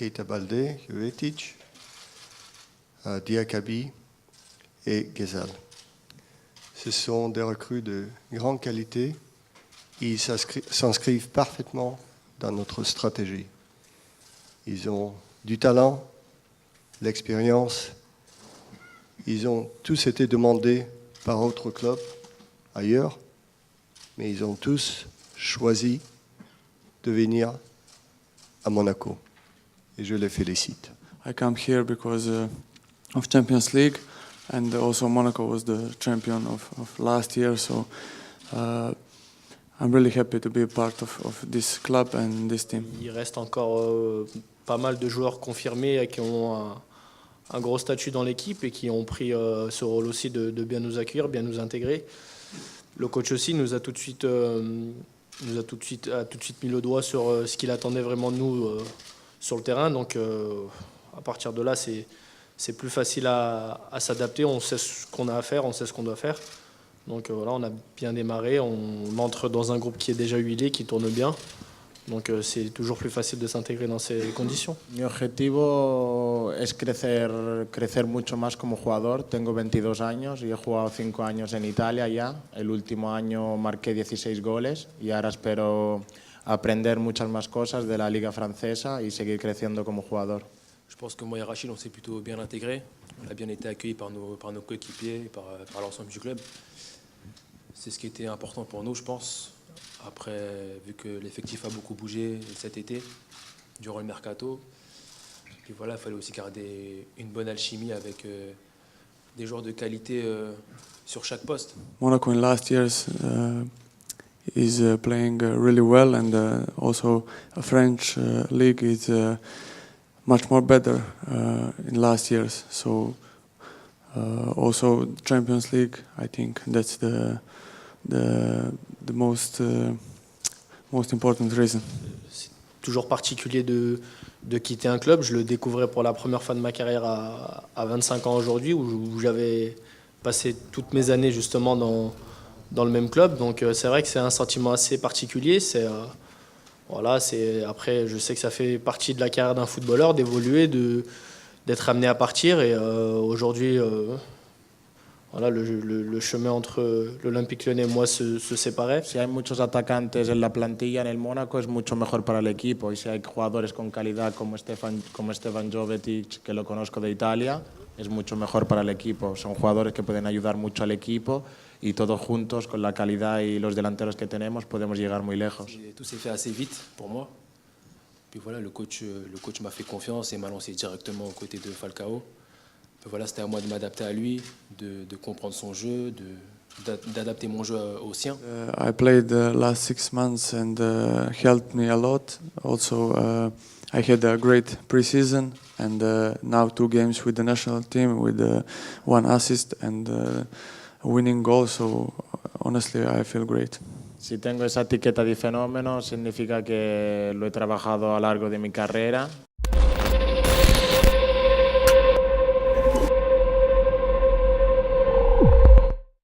Keita Balde, Jovetic, Diakabi et Ghezal. Ce sont des recrues de grande qualité. Ils s'inscrivent parfaitement dans notre stratégie. Ils ont du talent, l'expérience. Ils ont tous été demandés par autres clubs ailleurs, mais ils ont tous choisi de venir à Monaco. Et je les félicite. I come here because of Champions League, and also Monaco was the champion of last year, so I'm really happy to be a part of this club and this team. Il reste encore pas mal de joueurs confirmés qui ont un gros statut dans l'équipe et qui ont pris ce rôle aussi de bien nous accueillir, bien nous intégrer. Le coach aussi nous a tout de suite mis le doigt sur ce qu'il attendait vraiment de nous sur le terrain. Donc à partir de là, c'est plus facile à s'adapter. On sait ce qu'on a à faire, on sait ce qu'on doit faire. Donc voilà, on a bien démarré. On entre dans un groupe qui est déjà huilé, qui tourne bien. Donc c'est toujours plus facile de s'intégrer dans ces conditions. Mi objetivo es crecer mucho más como jugador. Tengo 22 años y he jugado 5 años en Italia ya. El último año marqué 16 goles y ahora espero aprender muchas más cosas de la liga francesa y seguir creciendo como jugador. Je pense que moi et Rachid, on s'est plutôt bien intégrés. On a bien été accueillis par nos coéquipiers et par l'ensemble du club. C'est ce qui était important pour nous, je pense. Après, vu que l'effectif a beaucoup bougé cet été, durant le mercato, et voilà, il fallait aussi garder une bonne alchimie avec des joueurs de qualité sur chaque poste. Monaco in last years is playing really well, and also a French league is much more better in last years. So also Champions League, I think that's the most important reason. C'est toujours particulier de quitter un club. Je le découvrais pour la première fois de ma carrière à 25 ans aujourd'hui, où j'avais passé toutes mes années justement dans le même club. Donc c'est vrai que c'est un sentiment assez particulier. Après, je sais que ça fait partie de la carrière d'un footballeur, d'évoluer, d'être amené à partir. Et aujourd'hui, voilà, le chemin entre l'Olympique Lyonnais et moi se séparait. Si hay muchos atacantes en la plantilla en el Mónaco es mucho mejor para el equipo, y si hay jugadores con calidad como Stefan Jovetic, que lo conozco de Italia, es mucho mejor para el equipo. Son jugadores que pueden ayudar mucho al equipo y todos juntos, con la calidad y los delanteros que tenemos, podemos llegar muy lejos. Tout s'est fait assez vite pour moi. Puis voilà, le coach m'a fait confiance et m'a lancé directement aux côtés de Falcao. Puis voilà, c'était à moi de m'adapter à lui, de comprendre son jeu, d'adapter mon jeu au sien. I played the last 6 months and helped me a lot. Also, I had a great pre-season, and now 2 games with the national team with 1 assist and a winning goal. So honestly, I feel great. Si tengo esa etiqueta de fenómeno, significa que lo he trabajado a lo largo de mi carrera.